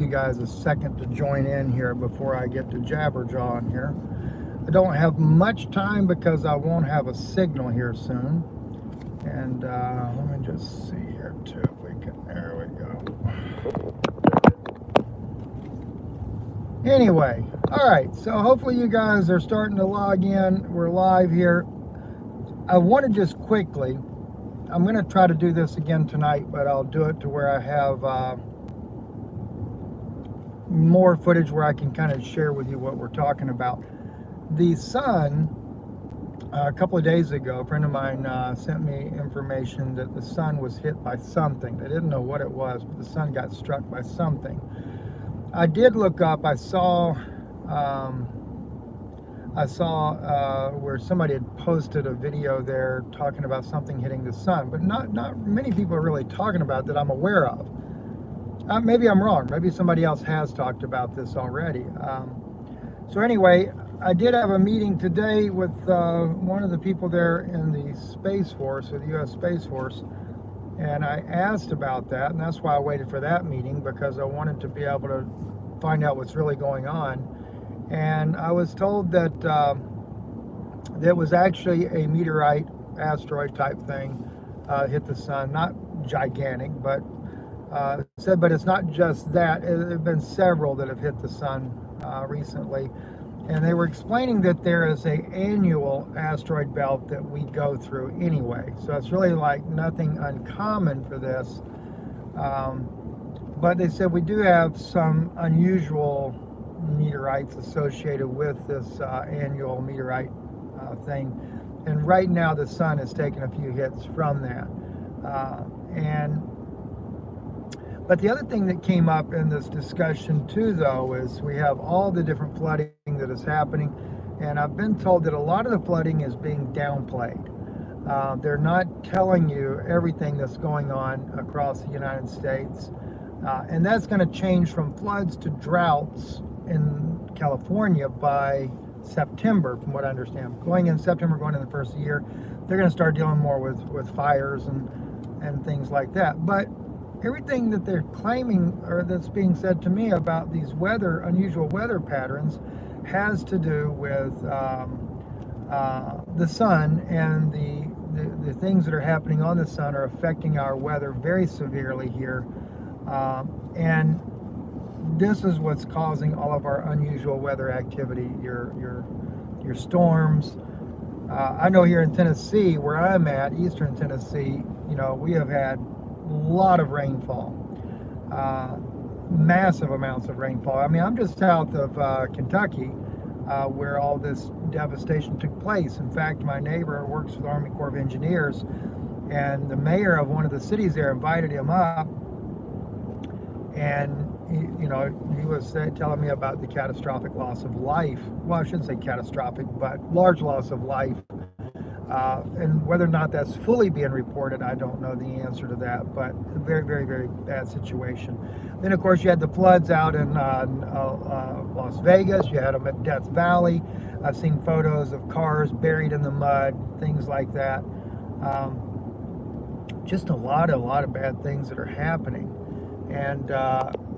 you guys a second to join in here before I get to jabberjawing here. I don't have much time because I won't have a signal here soon. And let me just see here too if we can, there we go. Anyway, all right, so hopefully you guys are starting to log in. We're live here. I want to just quickly, I'm going to try to do this again tonight, but I'll do it to where I have more footage where I can kind of share with you what we're talking about. The sun, a couple of days ago, a friend of mine sent me information that the sun was hit by something. They didn't know what it was, but the sun got struck by something. I did look up, I saw where somebody had posted a video there talking about something hitting the sun, but not many people are really talking about that I'm aware of. Maybe I'm wrong. Maybe somebody else has talked about this already. So anyway, I did have a meeting today with one of the people there in the Space Force, or the U.S. Space Force, and I asked about that, and that's why I waited for that meeting, because I wanted to be able to find out what's really going on. And I was told that there was actually a meteorite, asteroid type thing hit the sun. Not gigantic, but said, but it's not just that. There have been several that have hit the sun recently. And they were explaining that there is an annual asteroid belt that we go through anyway. So it's really like nothing uncommon for this. But they said we do have some unusual meteorites associated with this annual meteorite thing. And right now the sun has taken a few hits from that. But the other thing that came up in this discussion too, though, is we have all the different flooding that is happening. And I've been told that a lot of the flooding is being downplayed. They're not telling you everything that's going on across the United States. And that's going to change from floods to droughts in California by September, from what I understand. Going in September, going in the first year, they're going to start dealing more with fires and things like that. But everything that they're claiming, or that's being said to me about these unusual weather patterns, has to do with the sun, and the things that are happening on the sun are affecting our weather very severely here. And this is what's causing all of our unusual weather activity, your storms. I know here in Tennessee, where I'm at, eastern Tennessee, we have had a lot of rainfall, massive amounts of rainfall. I mean, I'm just south of Kentucky, where all this devastation took place. In fact, my neighbor works for the Army Corps of Engineers, and the mayor of one of the cities there invited him up, and he was telling me about the catastrophic loss of life. Well, I shouldn't say catastrophic, but large loss of life. And whether or not that's fully being reported, I don't know the answer to that, but a very, very, very bad situation. Then, of course, you had the floods out in Las Vegas. You had them at Death Valley. I've seen photos of cars buried in the mud, things like that. Just a lot of bad things that are happening. And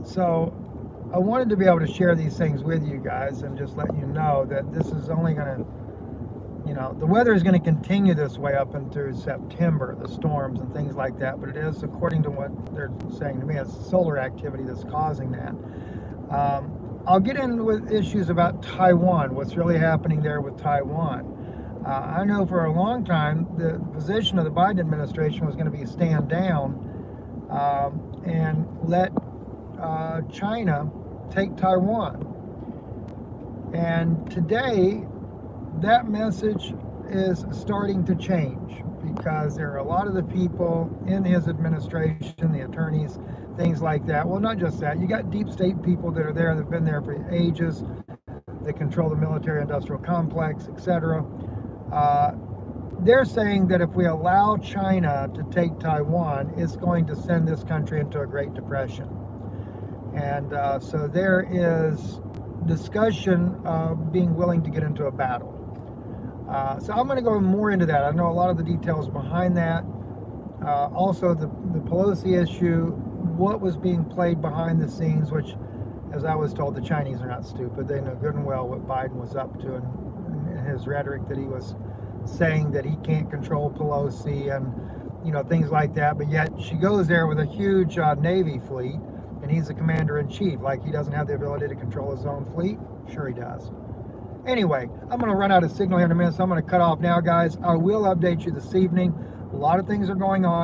so I wanted to be able to share these things with you guys and just let you know that this is only going to, the weather is going to continue this way up into September, the storms and things like that, but it is, according to what they're saying to me, it's solar activity that's causing that. I'll get in with issues about Taiwan, what's really happening there with Taiwan. I know for a long time the position of the Biden administration was going to be stand down and let China take Taiwan. And today, that message is starting to change, because there are a lot of the people in his administration, the attorneys, things like that. Well, not just that. You got deep state people that are there, that have been there for ages, that control the military-industrial complex, etc. They're saying that if we allow China to take Taiwan, it's going to send this country into a Great Depression. And so there is discussion of being willing to get into a battle. So I'm going to go more into that. I know a lot of the details behind that. Also, the Pelosi issue what was being played behind the scenes, which, as I was told, the Chinese are not stupid. They know good and well what Biden was up to, and his rhetoric that he was saying that he can't control Pelosi and, you know, things like that. But yet she goes there with a huge Navy fleet, and he's the commander-in-chief. Like, he doesn't have the ability to control his own fleet? Sure he does. Anyway, I'm going to run out of signal here in a minute, so I'm going to cut off now, guys. I will update you this evening. A lot of things are going on.